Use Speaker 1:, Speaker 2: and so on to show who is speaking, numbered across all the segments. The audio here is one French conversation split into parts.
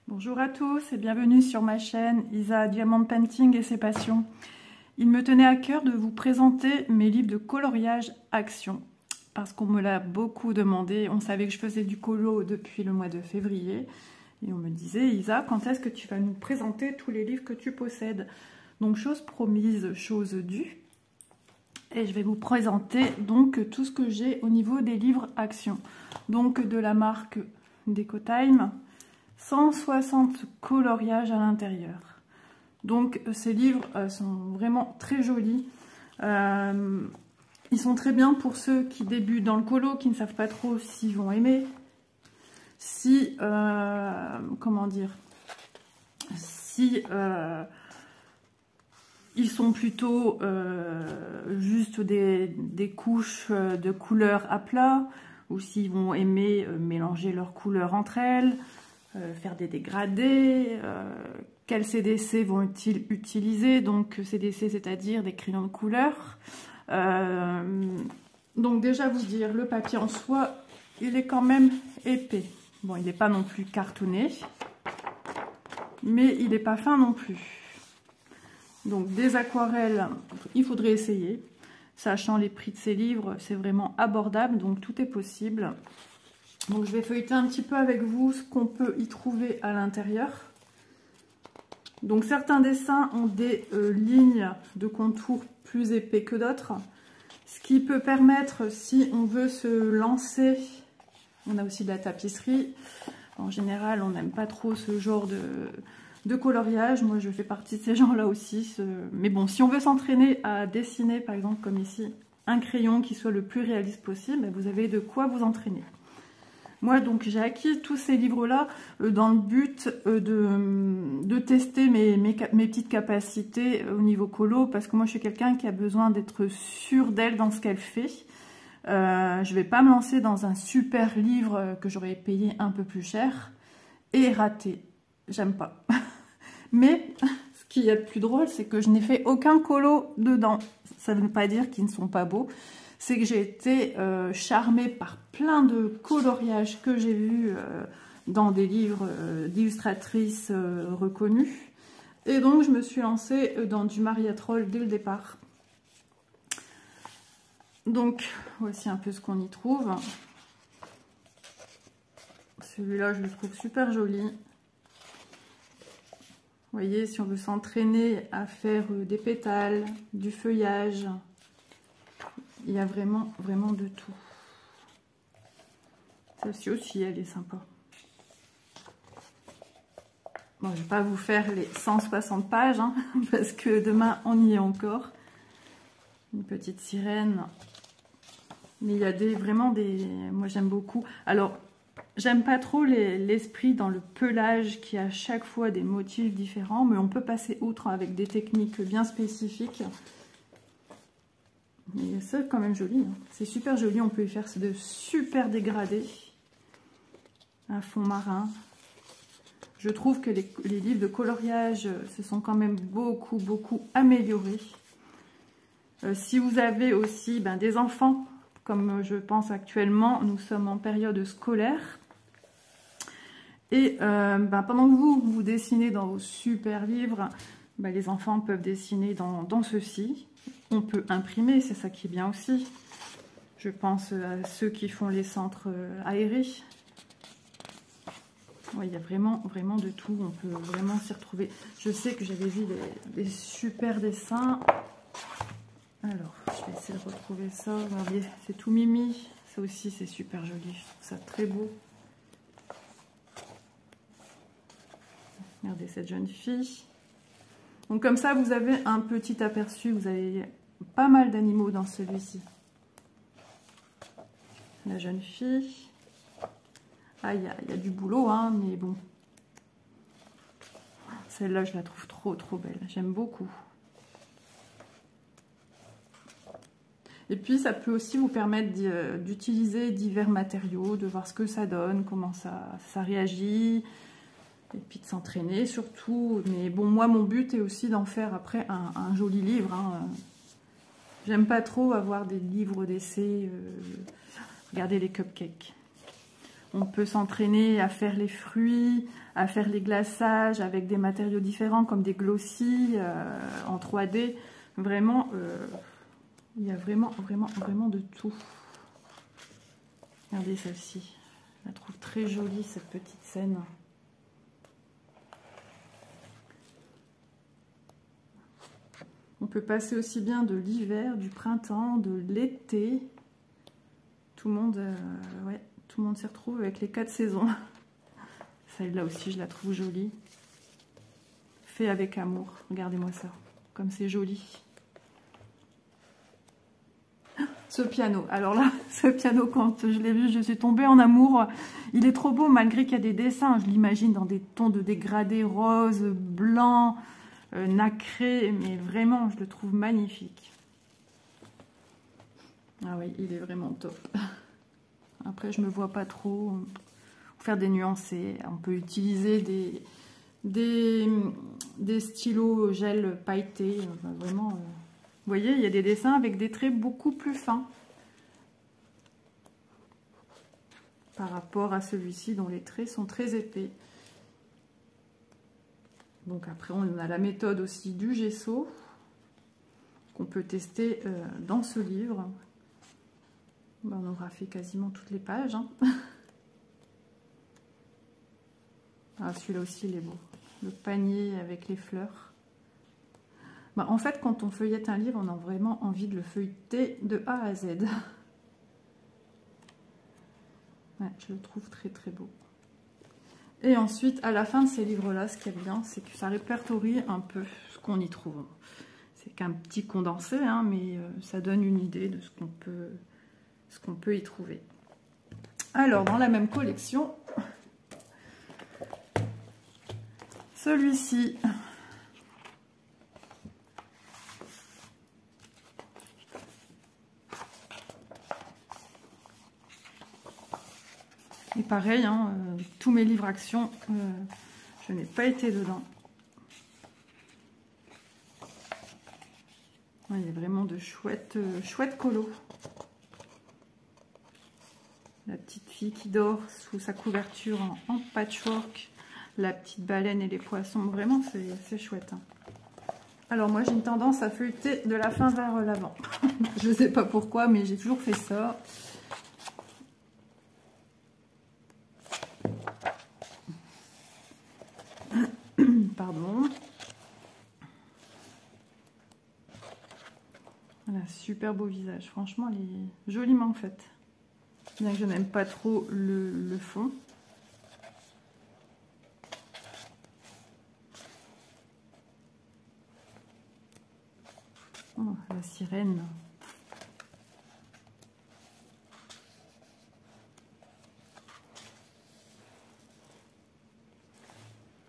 Speaker 1: Bonjour à tous et bienvenue sur ma chaîne Isa Diamond Painting et ses passions. Il me tenait à cœur de vous présenter mes livres de coloriage action parce qu'on me l'a beaucoup demandé. On savait que je faisais du colo depuis le mois de février et on me disait Isa, quand est-ce que tu vas nous présenter tous les livres que tu possèdes? Donc chose promise, chose due. Et je vais vous présenter donc tout ce que j'ai au niveau des livres action. Donc de la marque Decotime. 160 coloriages à l'intérieur. Donc ces livres sont vraiment très jolis. Ils sont très bien pour ceux qui débutent dans le colo, qui ne savent pas trop s'ils vont aimer. Si, comment dire, si ils sont plutôt juste des couches de couleurs à plat, ou s'ils vont aimer mélanger leurs couleurs entre elles, faire des dégradés, quels CDC vont-ils utiliser? Donc CDC, c'est-à-dire des crayons de couleur. Donc déjà vous dire, le papier en soi, il est quand même épais. Bon, il n'est pas non plus cartonné, mais il n'est pas fin non plus. Donc des aquarelles, il faudrait essayer. Sachant les prix de ces livres, c'est vraiment abordable, donc tout est possible. Donc je vais feuilleter un petit peu avec vous ce qu'on peut y trouver à l'intérieur. Donc certains dessins ont des lignes de contour plus épais que d'autres. Ce qui peut permettre, si on veut se lancer, on a aussi de la tapisserie. En général, on n'aime pas trop ce genre de coloriage. Moi, je fais partie de ces gens-là aussi. Mais bon, si on veut s'entraîner à dessiner, par exemple, comme ici, un crayon qui soit le plus réaliste possible, vous avez de quoi vous entraîner. Moi, donc, j'ai acquis tous ces livres-là dans le but de tester mes petites capacités au niveau colo, parce que moi, je suis quelqu'un qui a besoin d'être sûre d'elle dans ce qu'elle fait. Je ne vais pas me lancer dans un super livre que j'aurais payé un peu plus cher et rater. J'aime pas. Mais ce qu'il y a de plus drôle, c'est que je n'ai fait aucun colo dedans. Ça ne veut pas dire qu'ils ne sont pas beaux. C'est que j'ai été charmée par plein de coloriages que j'ai vus dans des livres d'illustratrices reconnues. Et donc, je me suis lancée dans du Maria Troll dès le départ. Donc, voici un peu ce qu'on y trouve. Celui-là, je le trouve super joli. Vous voyez, si on veut s'entraîner à faire des pétales, du feuillage, il y a vraiment, vraiment de tout. Celle-ci aussi, elle est sympa. Bon, je ne vais pas vous faire les 160 pages, hein, parce que demain, on y est encore. Une petite sirène. Mais il y a vraiment des... Moi, j'aime beaucoup. Alors, j'aime pas trop l'esprit dans le pelage qui a à chaque fois des motifs différents, mais on peut passer outre avec des techniques bien spécifiques. Mais c'est quand même joli, hein. C'est super joli, on peut y faire de super dégradés. Un fond marin. Je trouve que les livres de coloriage se sont quand même beaucoup améliorés. Si vous avez aussi des enfants, comme je pense actuellement, nous sommes en période scolaire. Et pendant que vous dessinez dans vos super livres, les enfants peuvent dessiner dans ceci. On peut imprimer, c'est ça qui est bien aussi. Je pense à ceux qui font les centres aérés. Ouais, il y a vraiment de tout. On peut vraiment s'y retrouver. Je sais que j'avais vu des super dessins. Alors, je vais essayer de retrouver ça. Regardez, c'est tout mimi. Ça aussi, c'est super joli. Je trouve ça très beau. Regardez cette jeune fille. Donc comme ça, vous avez un petit aperçu. Vous avez pas mal d'animaux dans celui-ci. La jeune fille. Ah, il y a du boulot, hein, mais bon. Celle-là, je la trouve trop belle. J'aime beaucoup. Et puis, ça peut aussi vous permettre d'utiliser divers matériaux, de voir ce que ça donne, comment ça réagit. Et puis de s'entraîner surtout. Mais bon, moi, mon but est aussi d'en faire après un joli livre. Hein. J'aime pas trop avoir des livres d'essais. Regardez les cupcakes. On peut s'entraîner à faire les fruits, à faire les glaçages avec des matériaux différents comme des glossies en 3D. Vraiment, il y a vraiment de tout. Regardez celle-ci. Je la trouve très jolie, cette petite scène. On peut passer aussi bien de l'hiver, du printemps, de l'été. Tout le monde, ouais, tout le monde s'y retrouve avec les 4 saisons. Celle-là aussi, je la trouve jolie. Fait avec amour. Regardez-moi ça. Comme c'est joli. Ce piano. Alors là, ce piano, quand je l'ai vu, je suis tombée en amour. Il est trop beau, malgré qu'il y a des dessins. Je l'imagine dans des tons de dégradé rose, blanc, nacré. Mais vraiment, je le trouve magnifique. Ah oui, il est vraiment top. Après, je me vois pas trop faire des nuancés. On peut utiliser des stylos gel pailletés. Enfin, vraiment... Vous voyez, il y a des dessins avec des traits beaucoup plus fins par rapport à celui-ci dont les traits sont très épais. Donc après, on a la méthode aussi du gesso qu'on peut tester dans ce livre. Ben, on aura fait quasiment toutes les pages. Hein. Ah, celui-là aussi, il est beau. Le panier avec les fleurs. Bah, en fait, quand on feuillette un livre, on a vraiment envie de le feuilleter de A à Z. Ouais, je le trouve très très beau. Et ensuite, à la fin de ces livres-là, ce qui est bien, c'est que ça répertorie un peu ce qu'on y trouve. C'est qu'un petit condensé, hein, mais ça donne une idée de ce qu'on peut y trouver. Alors, dans la même collection, celui-ci... Et pareil, hein, tous mes livres actions, je n'ai pas été dedans. Ouais, il y a vraiment de chouettes colos. La petite fille qui dort sous sa couverture en patchwork. La petite baleine et les poissons. Vraiment, c'est chouette. Hein. Alors moi, j'ai une tendance à feuilleter de la fin vers l'avant. Je ne sais pas pourquoi, mais j'ai toujours fait ça. Pardon. Voilà, super beau visage. Franchement, elle est joliment faite. Bien que je n'aime pas trop le fond. Oh, la sirène.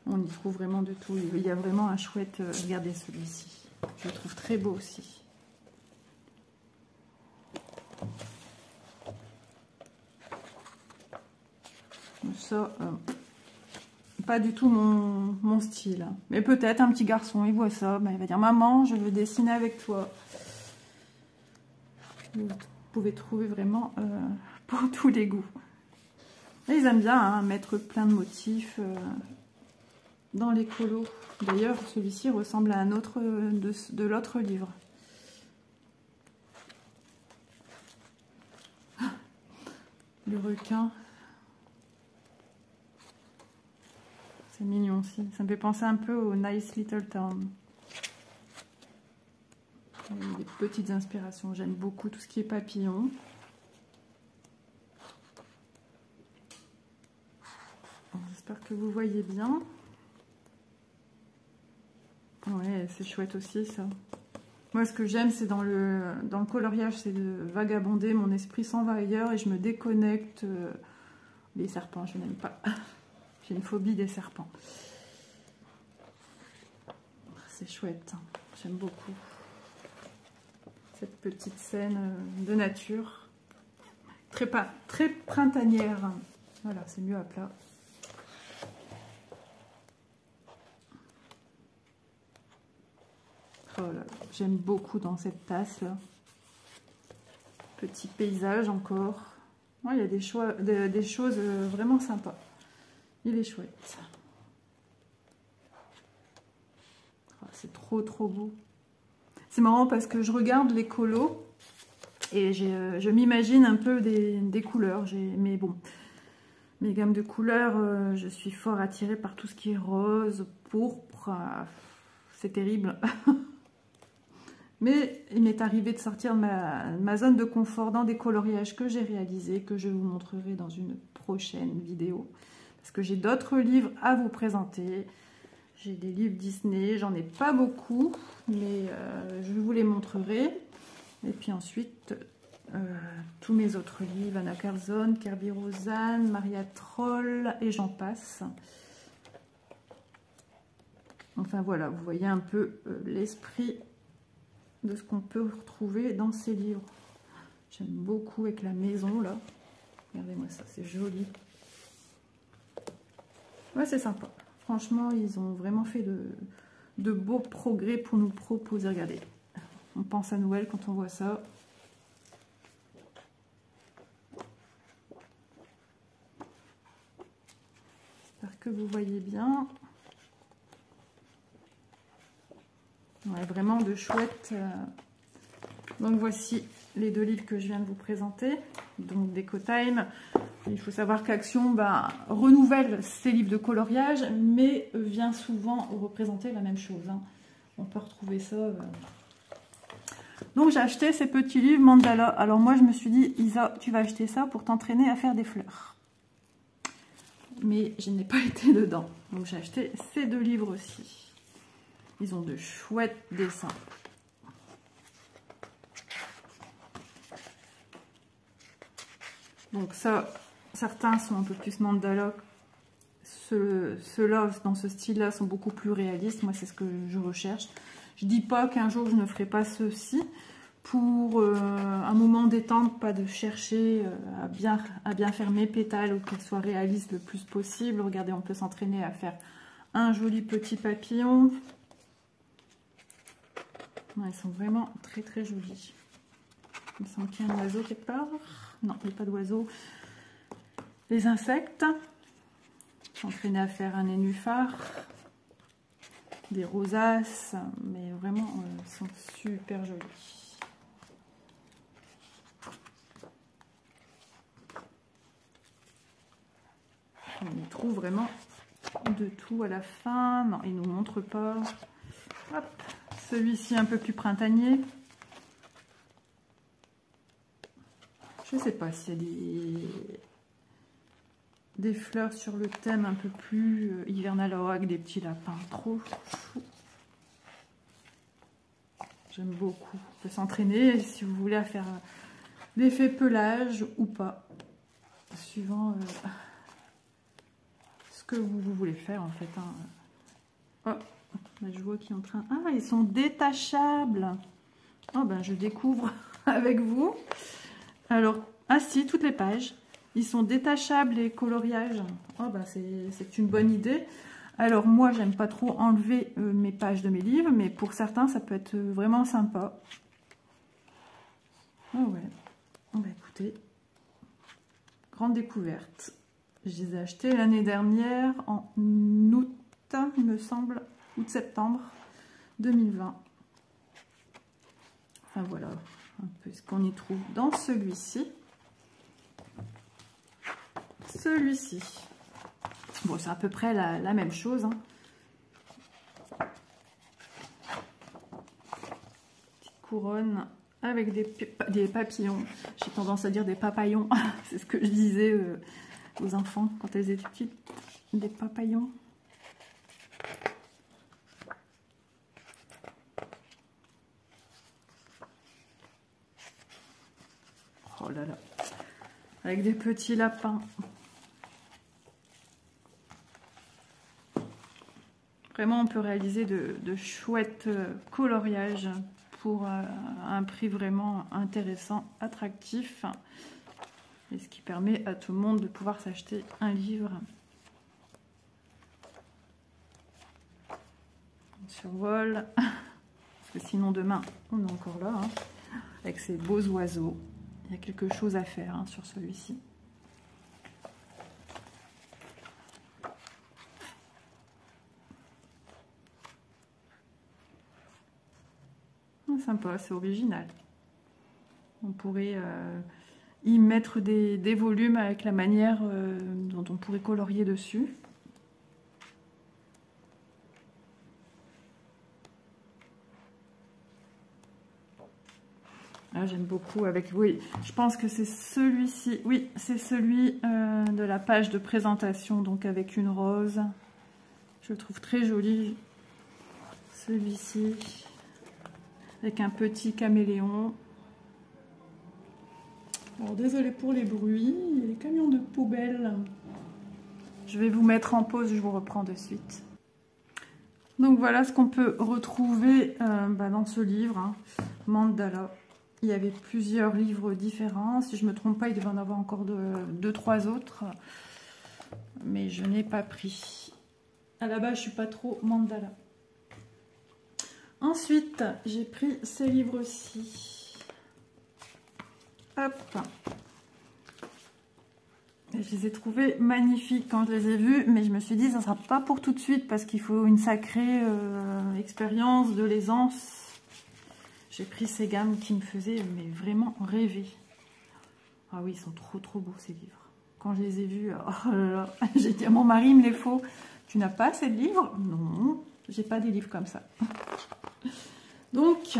Speaker 1: On y trouve vraiment de tout. Il y a vraiment un chouette... regardez celui-ci. Je le trouve très beau aussi. Ça, pas du tout mon style. Mais peut-être un petit garçon, il voit ça, ben, il va dire « Maman, je veux dessiner avec toi ». Vous pouvez trouver vraiment pour tous les goûts. Et ils aiment bien hein, mettre plein de motifs dans les colos. D'ailleurs, celui-ci ressemble à un autre de l'autre livre. Le requin. C'est mignon aussi. Ça me fait penser un peu au Nice Little Town. Des petites inspirations. J'aime beaucoup tout ce qui est papillon. J'espère que vous voyez bien. Ouais, c'est chouette aussi ça. Moi, ce que j'aime, c'est dans le coloriage, c'est de vagabonder. Mon esprit s'en va ailleurs et je me déconnecte. Les serpents, je n'aime pas. J'ai une phobie des serpents. C'est chouette. J'aime beaucoup cette petite scène de nature. Très printanière. Voilà, c'est mieux à plat. Oh là là, j'aime beaucoup dans cette tasse là. Petit paysage encore. Ouais, il y a des choses vraiment sympas. Il est chouette. Oh, c'est trop beau. C'est marrant parce que je regarde les colos et je m'imagine un peu des couleurs. Mais bon, mes gammes de couleurs, je suis fort attirée par tout ce qui est rose, pourpre. C'est terrible. Mais il m'est arrivé de sortir ma zone de confort dans des coloriages que j'ai réalisés, que je vous montrerai dans une prochaine vidéo. Parce que j'ai d'autres livres à vous présenter. J'ai des livres Disney, j'en ai pas beaucoup, mais je vous les montrerai. Et puis ensuite, tous mes autres livres, Anna Carlson, Kerby Rosanes, Maria Troll, et j'en passe. Enfin voilà, vous voyez un peu l'esprit de ce qu'on peut retrouver dans ces livres. J'aime beaucoup avec la maison là. Regardez-moi ça, c'est joli. Ouais, c'est sympa. Franchement, ils ont vraiment fait de beaux progrès pour nous proposer. Regardez, on pense à Noël quand on voit ça. J'espère que vous voyez bien. Ouais, vraiment de chouettes. Donc voici les deux livres que je viens de vous présenter. Donc Déco-Time. Il faut savoir qu'Action renouvelle ses livres de coloriage, mais vient souvent représenter la même chose. Hein. On peut retrouver ça. Donc j'ai acheté ces petits livres Mandala. Alors moi je me suis dit, Isa, tu vas acheter ça pour t'entraîner à faire des fleurs. Mais je n'ai pas été dedans. Donc j'ai acheté ces deux livres aussi. Ils ont de chouettes dessins. Donc ça, certains sont un peu plus mandala. Ceux-là, dans ce style-là, sont beaucoup plus réalistes. Moi, c'est ce que je recherche. Je dis pas qu'un jour, je ne ferai pas ceci. Pour un moment détente, pas de chercher à bien faire mes pétales ou qu'elles soient réalistes le plus possible. Regardez, on peut s'entraîner à faire un joli petit papillon. Ouais, ils sont vraiment très jolis. Il me semble qu'il y a un oiseau quelque part. Non, il n'y a pas d'oiseau. Les insectes. S'entraîner à faire un nénuphar. Des rosaces. Mais vraiment, ils sont super jolis. On y trouve vraiment de tout à la fin. Non, il ne nous montre pas. Hop. Celui-ci un peu plus printanier. Je ne sais pas s'il y a des fleurs sur le thème un peu plus hivernal avec des petits lapins. Trop chou. J'aime beaucoup. On peut s'entraîner si vous voulez à faire l'effet pelage ou pas. Suivant ce que vous voulez faire en fait. Hein. Oh, là, je vois qu'il est en train... Ah, ils sont détachables. Oh, ben je découvre avec vous. Alors, ah si, toutes les pages. Ils sont détachables les coloriages. Oh, ben c'est une bonne idée. Alors, moi, j'aime pas trop enlever mes pages de mes livres, mais pour certains, ça peut être vraiment sympa. Oh ouais. Oh, ben écoutez, grande découverte. Je les ai achetés l'année dernière, en août, il me semble, août-septembre 2020. Enfin, voilà un peu ce qu'on y trouve dans celui-ci. Celui-ci. Bon, c'est à peu près la même chose. Hein. Petite couronne avec des papillons. J'ai tendance à dire des papayons. C'est ce que je disais aux enfants quand elles étaient petites. Des papayons. Oh là là. Avec des petits lapins. Vraiment, on peut réaliser de chouettes coloriages pour un prix vraiment intéressant, attractif. Et ce qui permet à tout le monde de pouvoir s'acheter un livre. On survole. Parce que sinon, demain, on est encore là. Hein, avec ces beaux oiseaux. Il y a quelque chose à faire hein, sur celui-ci. Sympa, c'est original. On pourrait y mettre des volumes avec la manière dont on pourrait colorier dessus. Ah, j'aime beaucoup avec... Oui, je pense que c'est celui-ci. Oui, c'est celui de la page de présentation, donc avec une rose. Je le trouve très joli. Celui-ci, avec un petit caméléon. Alors, désolé pour les bruits, il y a les camions de poubelle. Je vais vous mettre en pause, je vous reprends de suite. Donc voilà ce qu'on peut retrouver dans ce livre, hein, Mandala. Il y avait plusieurs livres différents. Si je ne me trompe pas, il devait en avoir encore 2-3 autres. Mais je n'ai pas pris. À la base, je ne suis pas trop mandala. Ensuite, j'ai pris ces livres-ci. Hop. Et je les ai trouvés magnifiques quand je les ai vus. Mais je me suis dit, ça ne sera pas pour tout de suite parce qu'il faut une sacrée expérience de l'aisance. J'ai pris ces gammes qui me faisaient vraiment rêver. Ah oui, ils sont trop beaux ces livres. Quand je les ai vus, oh là là, j'ai dit à mon mari, il me les faut. Tu n'as pas assez de livres? Non, j'ai pas des livres comme ça. Donc,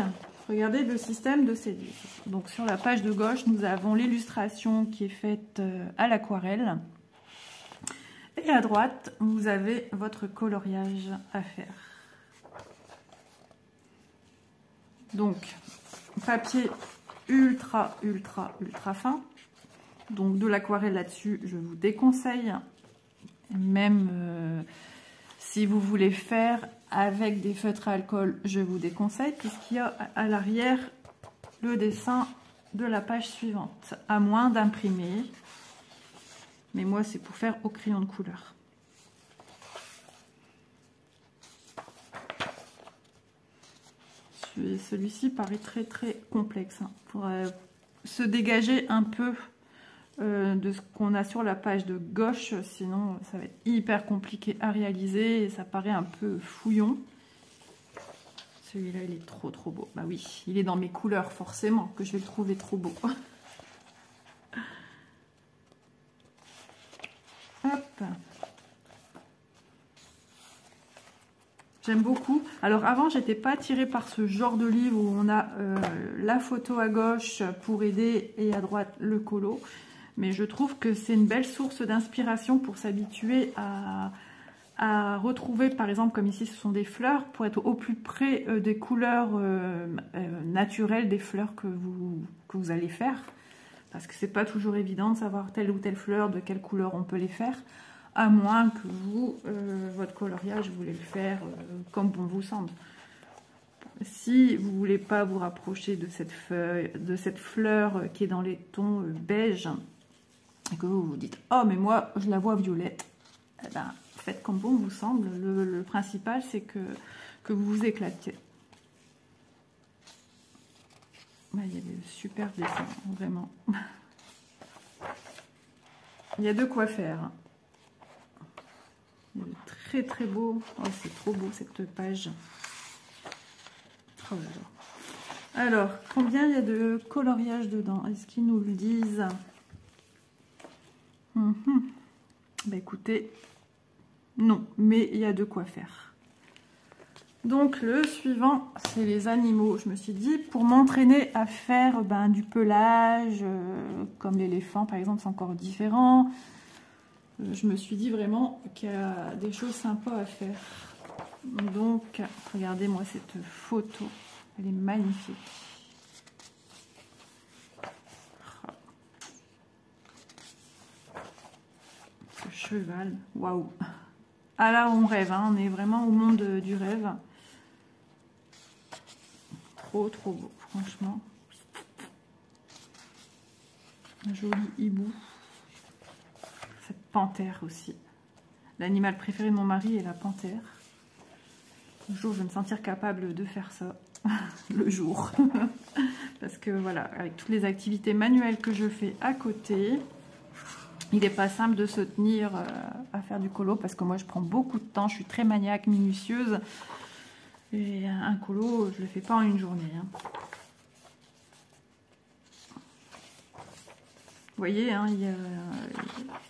Speaker 1: regardez le système de ces livres. Donc sur la page de gauche, nous avons l'illustration qui est faite à l'aquarelle. Et à droite, vous avez votre coloriage à faire. Donc, papier ultra fin. Donc, de l'aquarelle là-dessus, je vous déconseille. Même si vous voulez faire avec des feutres à alcool, je vous déconseille, puisqu'il y a à l'arrière le dessin de la page suivante. À moins d'imprimer. Mais moi, c'est pour faire au crayon de couleur. Celui-ci paraît très complexe hein, pour se dégager un peu de ce qu'on a sur la page de gauche, sinon ça va être hyper compliqué à réaliser et ça paraît un peu fouillon. Celui-là il est trop beau. Bah oui, il est dans mes couleurs forcément que je vais le trouver trop beau. Hop. J'aime beaucoup. Alors avant, j'étais pas attirée par ce genre de livre où on a la photo à gauche pour aider et à droite le colo. Mais je trouve que c'est une belle source d'inspiration pour s'habituer à retrouver, par exemple, comme ici, ce sont des fleurs, pour être au plus près des couleurs naturelles des fleurs que vous allez faire. Parce que c'est pas toujours évident de savoir telle ou telle fleur, de quelle couleur on peut les faire. À moins que vous, votre coloriage, vous voulez le faire comme bon vous semble. Si vous ne voulez pas vous rapprocher de cette feuille, de cette fleur qui est dans les tons beige, et que vous vous dites « Oh, mais moi, je la vois violette », eh ben, faites comme bon vous semble. Le principal, c'est que vous vous éclatiez. Ouais, il y a des super dessins, vraiment. Il y a de quoi faire. Très beau. Oh, c'est trop beau cette page. Oh là là. Alors, combien il y a de coloriage dedans? Est-ce qu'ils nous le disent? Bah écoutez, non, mais il y a de quoi faire. Donc le suivant, c'est les animaux. Je me suis dit, pour m'entraîner à faire du pelage, comme l'éléphant par exemple, c'est encore différent. Je me suis dit vraiment qu'il y a des choses sympas à faire. Donc, regardez-moi cette photo. Elle est magnifique. Ce cheval, waouh. Ah là, on rêve, hein. On est vraiment au monde du rêve. Trop beau, franchement. Un joli hibou. Cette panthère aussi. L'animal préféré de mon mari est la panthère. Un jour, je vais me sentir capable de faire ça. Le jour. Parce que voilà, avec toutes les activités manuelles que je fais à côté, il n'est pas simple de se tenir à faire du colo. Parce que moi, je prends beaucoup de temps. Je suis très maniaque, minutieuse. Et un colo, je le fais pas en une journée. Hein. Vous voyez, hein,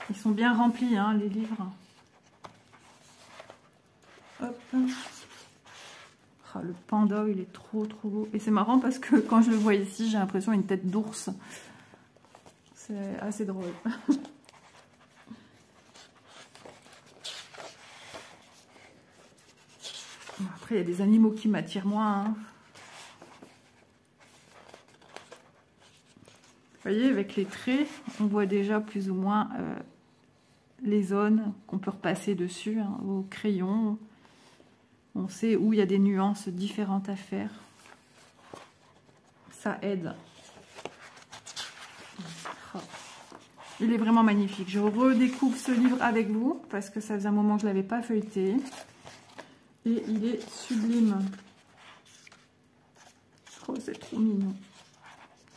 Speaker 1: ils sont bien remplis, hein, les livres. Hop. Oh, le panda, il est trop beau. Et c'est marrant parce que quand je le vois ici, j'ai l'impression d'une tête d'ours. C'est assez drôle. Après, il y a des animaux qui m'attirent moins. Hein. Vous voyez, avec les traits, on voit déjà plus ou moins les zones qu'on peut repasser dessus, hein, au crayon. On sait où il y a des nuances différentes à faire. Ça aide. Oh. Il est vraiment magnifique. Je redécouvre ce livre avec vous parce que ça faisait un moment que je ne l'avais pas feuilleté. Et il est sublime. Oh, c'est trop mignon.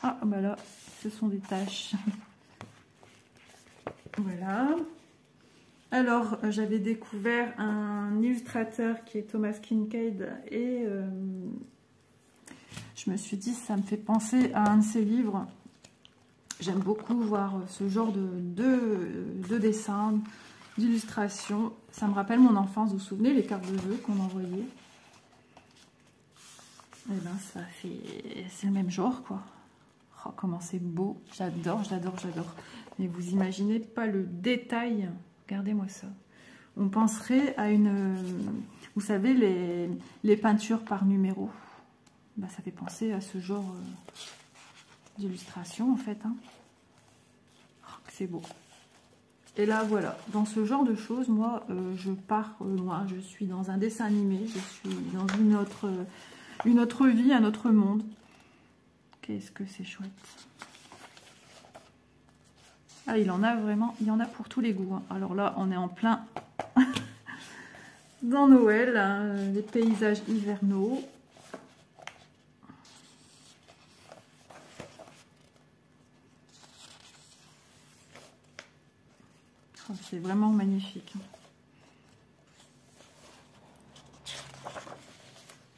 Speaker 1: Ah, bah là, ce sont des taches. Voilà. Alors, j'avais découvert un illustrateur qui est Thomas Kinkade et je me suis dit, ça me fait penser à un de ses livres. J'aime beaucoup voir ce genre de dessin, d'illustration. Ça me rappelle mon enfance, vous vous souvenez, les cartes de jeu qu'on envoyait. Et ben, ça fait... c'est le même genre, quoi. Oh, comment c'est beau. J'adore. Mais vous imaginez pas le détail. Regardez-moi ça. On penserait à une... Vous savez, les peintures par numéro. Ben, ça fait penser à ce genre d'illustration, en fait. Hein. Oh, c'est beau. Et là, voilà. Dans ce genre de choses, moi, je pars loin. Je suis dans un dessin animé. Je suis dans une autre vie, un autre monde. Qu'est-ce que c'est chouette. Ah, il en a vraiment, il y en a pour tous les goûts. Hein. Alors là, on est en plein dans Noël, hein, les paysages hivernaux. Oh, c'est vraiment magnifique.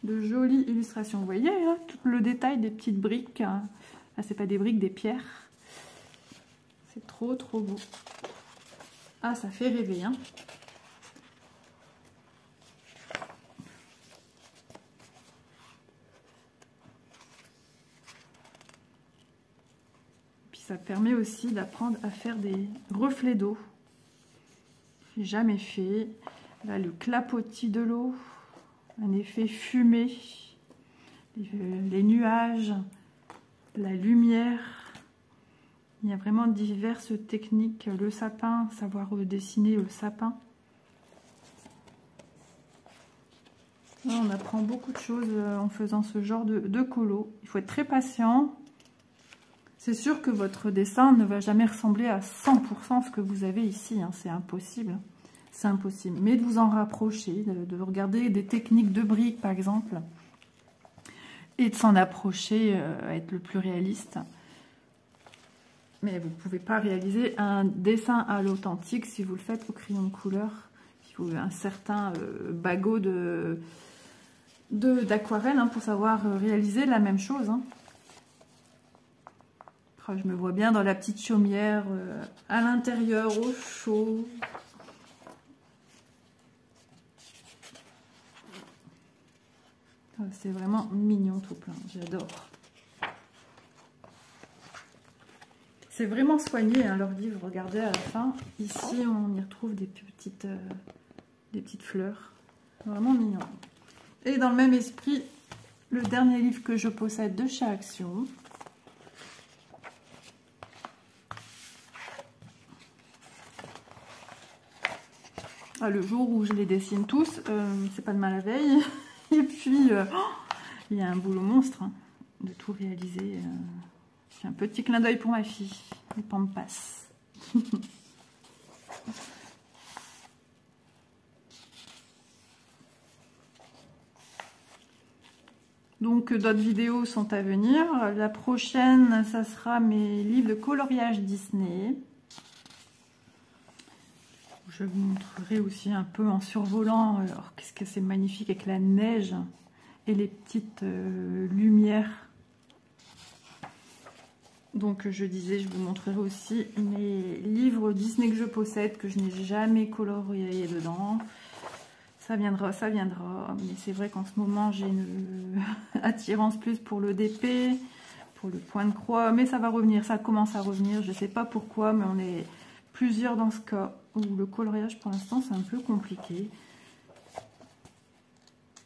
Speaker 1: De jolies illustrations. Vous voyez, hein, tout le détail des petites briques. Hein. Là, c'est pas des briques, des pierres. C'est trop beau. Ah, ça fait rêver, hein. Puis ça permet aussi d'apprendre à faire des reflets d'eau. J'ai jamais fait. Là, le clapotis de l'eau. Un effet fumé. Les nuages. La lumière. Il y a vraiment diverses techniques. Le sapin, savoir dessiner le sapin. Là, on apprend beaucoup de choses en faisant ce genre de colo. Il faut être très patient. C'est sûr que votre dessin ne va jamais ressembler à 100% à ce que vous avez ici. Hein. C'est impossible. C'est impossible. Mais de vous en rapprocher, de regarder des techniques de briques, par exemple, et de s'en approcher, être le plus réaliste. Mais vous ne pouvez pas réaliser un dessin à l'authentique si vous le faites au crayon de couleur. Il faut un certain bagot d'aquarelle hein, pour savoir réaliser la même chose. Hein. Oh, je me vois bien dans la petite chaumière, à l'intérieur, au chaud. Oh, c'est vraiment mignon tout plein, j'adore. C'est vraiment soigné hein, leur livre, regardez à la fin. Ici, on y retrouve des petites fleurs. Vraiment mignon. Et dans le même esprit, le dernier livre que je possède de chez Action. Ah, le jour où je les dessine tous, c'est pas de mal la veille. Et puis, il y a un boulot monstre hein, de tout réaliser. J'ai un petit clin d'œil pour ma fille. Les pampas. Donc, d'autres vidéos sont à venir. La prochaine, ça sera mes livres de coloriage Disney. Je vous montrerai aussi un peu en survolant. Alors, qu'est-ce que c'est magnifique avec la neige. et les petites lumières. Donc je disais, je vous montrerai aussi mes livres Disney que je possède, que je n'ai jamais colorié dedans. Ça viendra, ça viendra. Mais c'est vrai qu'en ce moment, j'ai une attirance plus pour le DP, pour le point de croix. Mais ça va revenir, ça commence à revenir. Je ne sais pas pourquoi, mais on est plusieurs dans ce cas où le coloriage, pour l'instant, c'est un peu compliqué.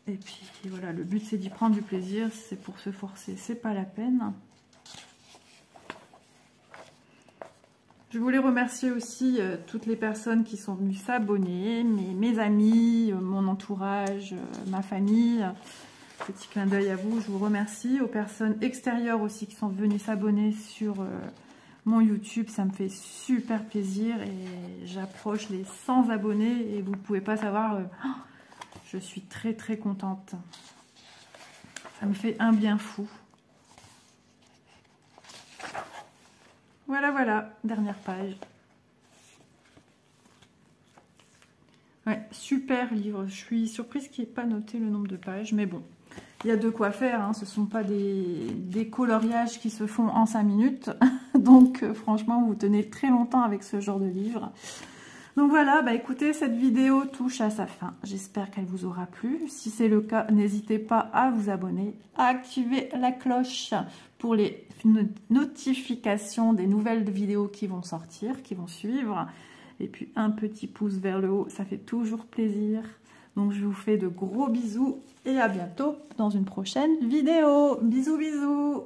Speaker 1: Et puis voilà, le but, c'est d'y prendre du plaisir. C'est pour se forcer, c'est pas la peine. Je voulais remercier aussi toutes les personnes qui sont venues s'abonner, mes amis, mon entourage, ma famille. Petit clin d'œil à vous, je vous remercie. Aux personnes extérieures aussi qui sont venues s'abonner sur mon YouTube, ça me fait super plaisir et j'approche les 100 abonnés et vous ne pouvez pas savoir, je suis très très contente. Ça me fait un bien fou. Voilà, voilà, dernière page. Ouais, super livre. Je suis surprise qu'il n'y ait pas noté le nombre de pages, mais bon, il y a de quoi faire. Hein. Ce ne sont pas des coloriages qui se font en 5 minutes. Donc, franchement, vous tenez très longtemps avec ce genre de livre. Donc voilà, bah écoutez, cette vidéo touche à sa fin. J'espère qu'elle vous aura plu. Si c'est le cas, n'hésitez pas à vous abonner, à activer la cloche pour les notifications des nouvelles vidéos qui vont sortir, qui vont suivre. Et puis un petit pouce vers le haut, ça fait toujours plaisir. Donc je vous fais de gros bisous et à bientôt dans une prochaine vidéo. Bisous, bisous!